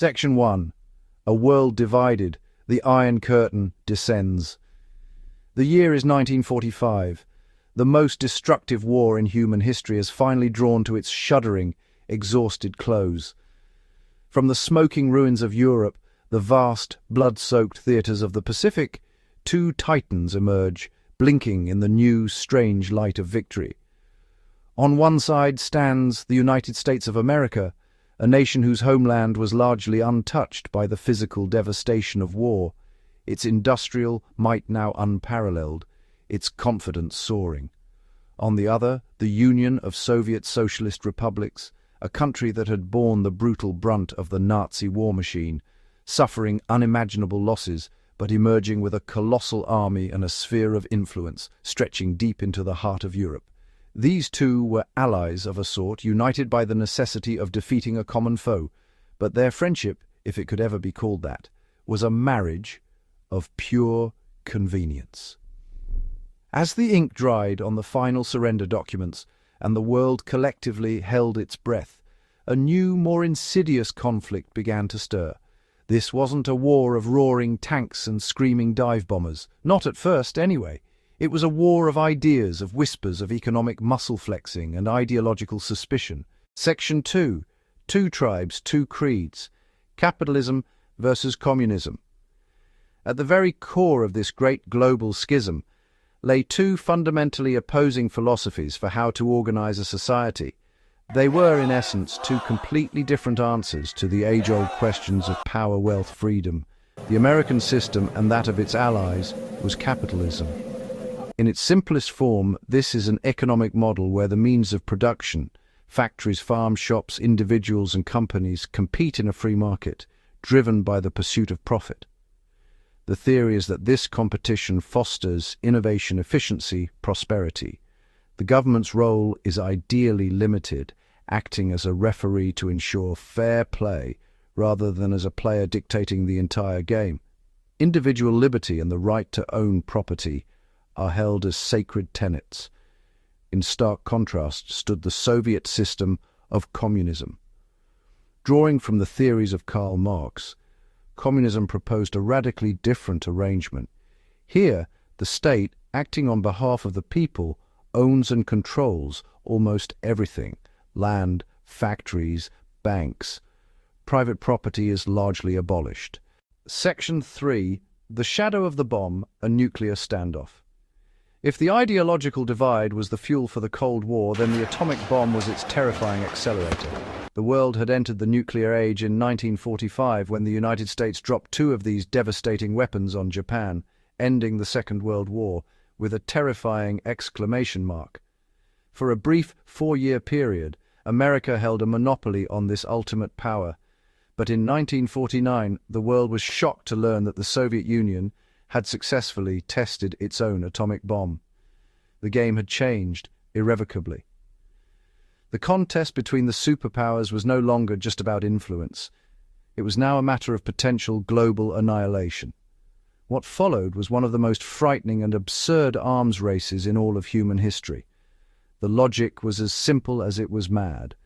Section 1. A world divided. The Iron Curtain descends. The year is 1945. The most destructive war in human history has finally drawn to its shuddering, exhausted close. From the smoking ruins of Europe, the vast, blood-soaked theatres of the Pacific, two titans emerge, blinking in the new, strange light of victory. On one side stands the United States of America, a nation whose homeland was largely untouched by the physical devastation of war, its industrial might now unparalleled, its confidence soaring. On the other, the Union of Soviet Socialist Republics, a country that had borne the brutal brunt of the Nazi war machine, suffering unimaginable losses, but emerging with a colossal army and a sphere of influence stretching deep into the heart of Europe. These two were allies of a sort, united by the necessity of defeating a common foe, but their friendship, if it could ever be called that, was a marriage of pure convenience. As the ink dried on the final surrender documents and the world collectively held its breath, a new, more insidious conflict began to stir. This wasn't a war of roaring tanks and screaming dive bombers, not at first anyway. It was a war of ideas, of whispers, of economic muscle flexing and ideological suspicion. Section 2. Two tribes, two creeds. Capitalism versus communism. At the very core of this great global schism lay two fundamentally opposing philosophies for how to organize a society. They were, in essence, two completely different answers to the age-old questions of power, wealth, freedom. The American system and that of its allies was capitalism. In its simplest form, this is an economic model where the means of production, factories, farms, shops, individuals and companies compete in a free market, driven by the pursuit of profit. The theory is that this competition fosters innovation, efficiency, prosperity. The government's role is ideally limited, acting as a referee to ensure fair play rather than as a player dictating the entire game. Individual liberty and the right to own property are held as sacred tenets. In stark contrast stood the Soviet system of communism. Drawing from the theories of Karl Marx, communism proposed a radically different arrangement. Here, the state, acting on behalf of the people, owns and controls almost everything: land, factories, banks. Private property is largely abolished. Section 3. The shadow of the bomb, a nuclear standoff. If the ideological divide was the fuel for the Cold War, then the atomic bomb was its terrifying accelerator. The world had entered the nuclear age in 1945 when the United States dropped two of these devastating weapons on Japan, ending the Second World War with a terrifying exclamation mark. For a brief 4-year period, America held a monopoly on this ultimate power. But in 1949, the world was shocked to learn that the Soviet Union had successfully tested its own atomic bomb. The game had changed irrevocably. The contest between the superpowers was no longer just about influence. It was now a matter of potential global annihilation. What followed was one of the most frightening and absurd arms races in all of human history. The logic was as simple as it was mad.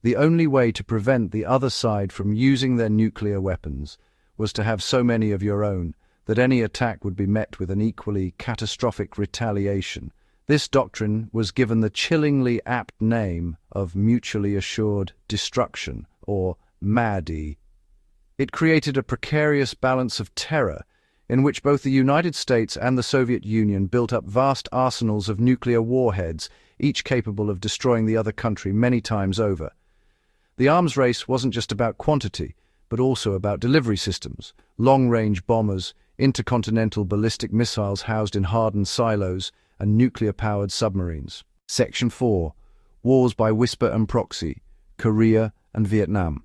The only way to prevent the other side from using their nuclear weapons was to have so many of your own that any attack would be met with an equally catastrophic retaliation. This doctrine was given the chillingly apt name of mutually assured destruction, or MADI. It created a precarious balance of terror in which both the United States and the Soviet Union built up vast arsenals of nuclear warheads, each capable of destroying the other country many times over. The arms race wasn't just about quantity, but also about delivery systems, long-range bombers, intercontinental ballistic missiles housed in hardened silos, and nuclear-powered submarines. Section 4. Wars by whisper and proxy, Korea and Vietnam.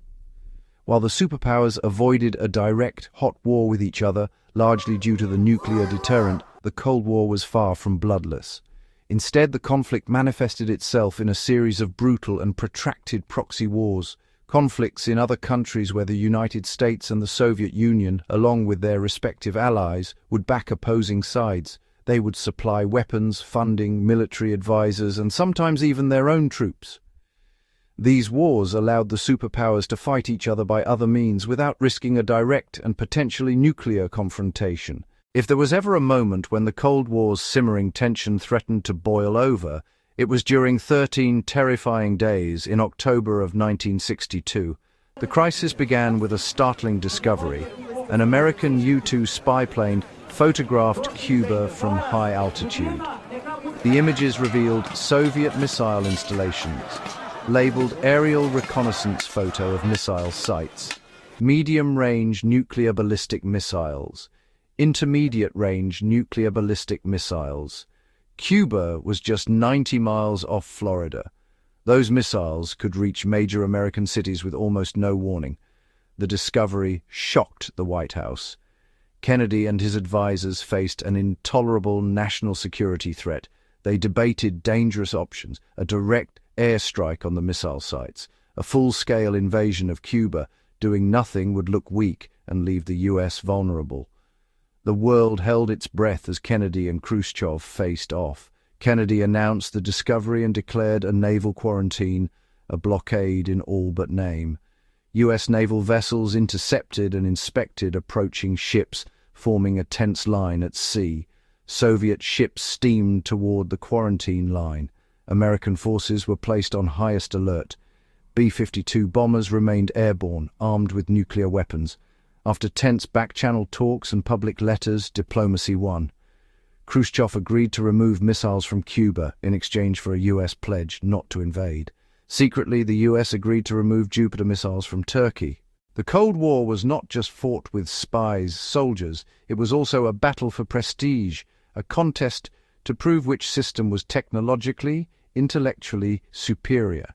While the superpowers avoided a direct, hot war with each other, largely due to the nuclear deterrent, the Cold War was far from bloodless. Instead, the conflict manifested itself in a series of brutal and protracted proxy wars, conflicts in other countries where the United States and the Soviet Union, along with their respective allies, would back opposing sides. They would supply weapons, funding, military advisors, and sometimes even their own troops. These wars allowed the superpowers to fight each other by other means without risking a direct and potentially nuclear confrontation. If there was ever a moment when the Cold War's simmering tension threatened to boil over, it was during 13 terrifying days in October of 1962. The crisis began with a startling discovery. An American U-2 spy plane photographed Cuba from high altitude. The images revealed Soviet missile installations, labeled aerial reconnaissance photo of missile sites, medium-range nuclear ballistic missiles, intermediate-range nuclear ballistic missiles. Cuba was just 90 miles off Florida. Those missiles could reach major American cities with almost no warning. The discovery shocked the White House. Kennedy and his advisors faced an intolerable national security threat. They debated dangerous options: a direct airstrike on the missile sites, a full-scale invasion of Cuba. Doing nothing would look weak and leave the US vulnerable. The world held its breath as Kennedy and Khrushchev faced off. Kennedy announced the discovery and declared a naval quarantine, a blockade in all but name. US naval vessels intercepted and inspected approaching ships, forming a tense line at sea. Soviet ships steamed toward the quarantine line. American forces were placed on highest alert. B-52 bombers remained airborne, armed with nuclear weapons. After tense back-channel talks and public letters, diplomacy won. Khrushchev agreed to remove missiles from Cuba in exchange for a US pledge not to invade. Secretly, the US agreed to remove Jupiter missiles from Turkey. The Cold War was not just fought with spies, soldiers, it was also a battle for prestige, a contest to prove which system was technologically, intellectually superior.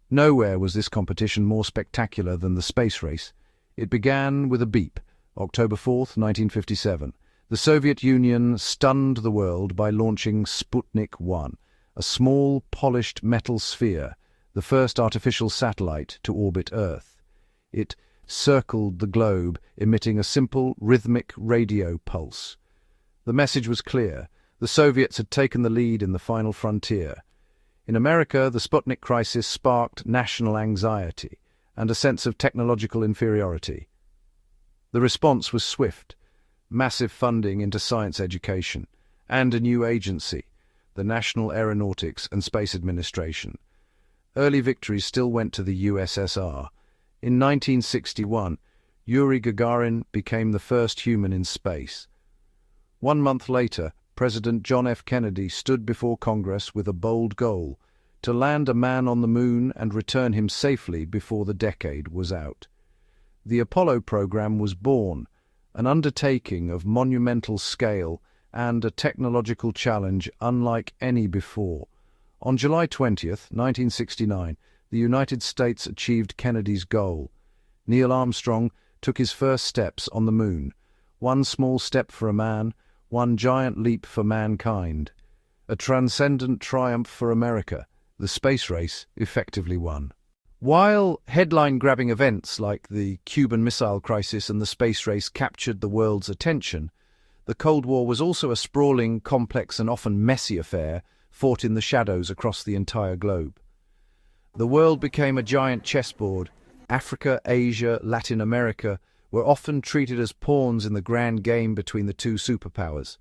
Nowhere was this competition more spectacular than the space race. It began with a beep, October 4th, 1957. The Soviet Union stunned the world by launching Sputnik 1, a small, polished metal sphere, the first artificial satellite to orbit Earth. It circled the globe, emitting a simple, rhythmic radio pulse. The message was clear. The Soviets had taken the lead in the final frontier. In America, the Sputnik crisis sparked national anxiety and a sense of technological inferiority. The response was swift: massive funding into science education, and a new agency, the National Aeronautics and Space Administration. Early victories still went to the USSR. In 1961, Yuri Gagarin became the first human in space. 1 month later, President John F. Kennedy stood before Congress with a bold goal: to land a man on the moon and return him safely before the decade was out. The Apollo program was born, an undertaking of monumental scale and a technological challenge unlike any before. On July 20th, 1969, the United States achieved Kennedy's goal. Neil Armstrong took his first steps on the moon. One small step for a man, one giant leap for mankind. A transcendent triumph for America. The space race effectively won. While headline-grabbing events like the Cuban Missile Crisis and the space race captured the world's attention, the Cold War was also a sprawling, complex and often messy affair fought in the shadows across the entire globe. The world became a giant chessboard. Africa, Asia, Latin America were often treated as pawns in the grand game between the two superpowers.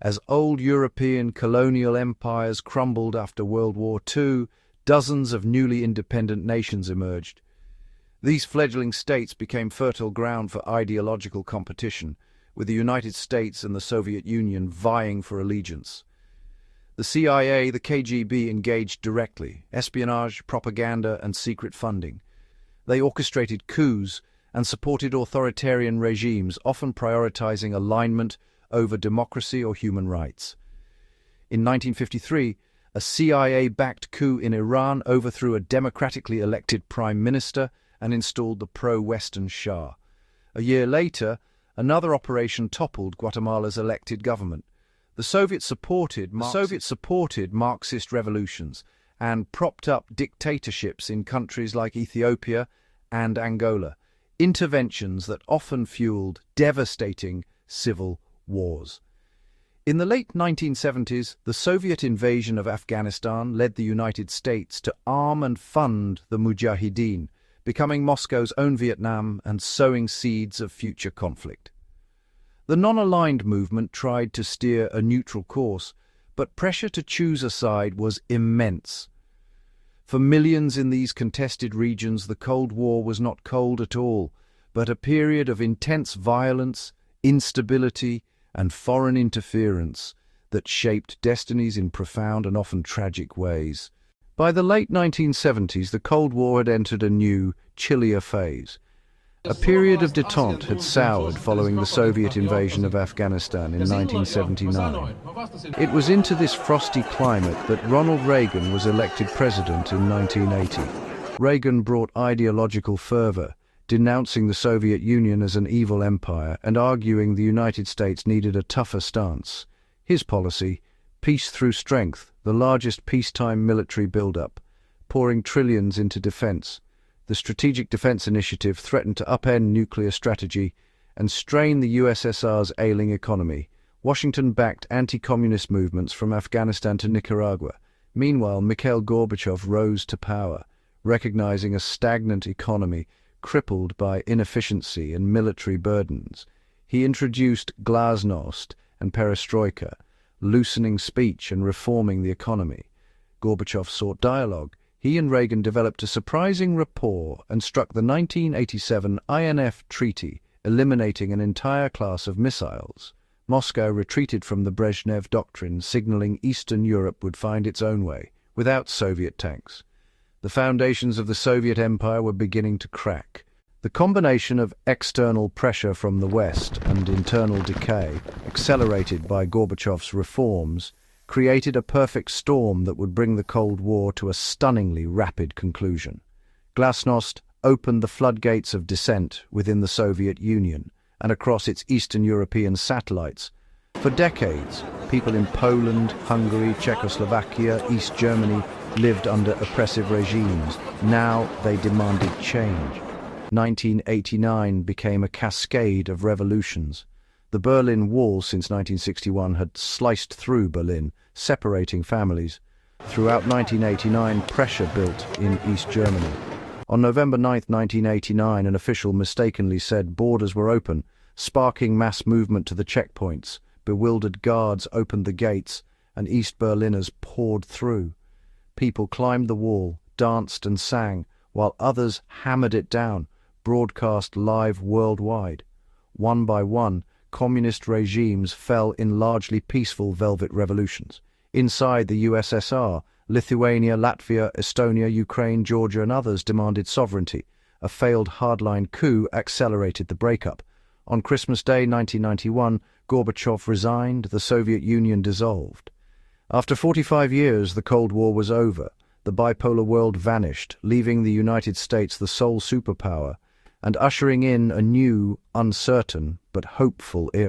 As old European colonial empires crumbled after World War II, dozens of newly independent nations emerged. These fledgling states became fertile ground for ideological competition, with the United States and the Soviet Union vying for allegiance. The CIA, the KGB engaged directly: espionage, propaganda, and secret funding. They orchestrated coups and supported authoritarian regimes, often prioritizing alignment over democracy or human rights. In 1953, a CIA-backed coup in Iran overthrew a democratically elected prime minister and installed the pro-Western Shah. A year later, another operation toppled Guatemala's elected government. The Soviets supported Marxist revolutions and propped up dictatorships in countries like Ethiopia and Angola, interventions that often fueled devastating civil wars. In the late 1970s, the Soviet invasion of Afghanistan led the United States to arm and fund the Mujahideen, becoming Moscow's own Vietnam and sowing seeds of future conflict. The non-aligned movement tried to steer a neutral course, but pressure to choose a side was immense. For millions in these contested regions, the Cold War was not cold at all, but a period of intense violence, instability, and foreign interference that shaped destinies in profound and often tragic ways. By the late 1970s, the Cold War had entered a new, chillier phase. A period of détente had soured following the Soviet invasion of Afghanistan in 1979. It was into this frosty climate that Ronald Reagan was elected president in 1980. Reagan brought ideological fervor, denouncing the Soviet Union as an evil empire and arguing the United States needed a tougher stance. His policy, peace through strength, the largest peacetime military buildup, pouring trillions into defense. The Strategic Defense Initiative threatened to upend nuclear strategy and strain the USSR's ailing economy. Washington backed anti-communist movements from Afghanistan to Nicaragua. Meanwhile, Mikhail Gorbachev rose to power, recognizing a stagnant economy crippled by inefficiency and military burdens. He introduced glasnost and perestroika, loosening speech and reforming the economy. Gorbachev sought dialogue. He and Reagan developed a surprising rapport and struck the 1987 INF Treaty, eliminating an entire class of missiles. Moscow retreated from the Brezhnev Doctrine, signaling Eastern Europe would find its own way, without Soviet tanks. The foundations of the Soviet Empire were beginning to crack. The combination of external pressure from the West and internal decay, accelerated by Gorbachev's reforms, created a perfect storm that would bring the Cold War to a stunningly rapid conclusion. Glasnost opened the floodgates of dissent within the Soviet Union and across its Eastern European satellites. For decades, people in Poland, Hungary, Czechoslovakia, East Germany lived under oppressive regimes. Now they demanded change. 1989 became a cascade of revolutions. The Berlin Wall since 1961 had sliced through Berlin, separating families. Throughout 1989, pressure built in East Germany. On November 9, 1989, an official mistakenly said borders were open, sparking mass movement to the checkpoints. Bewildered guards opened the gates, and East Berliners poured through. People climbed the wall, danced and sang, while others hammered it down, broadcast live worldwide. One by one, communist regimes fell in largely peaceful velvet revolutions. Inside the USSR, Lithuania, Latvia, Estonia, Ukraine, Georgia and others demanded sovereignty. A failed hardline coup accelerated the breakup. On Christmas Day 1991, Gorbachev resigned, the Soviet Union dissolved. After 45 years, the Cold War was over. The bipolar world vanished, leaving the United States the sole superpower and ushering in a new, uncertain, but hopeful era.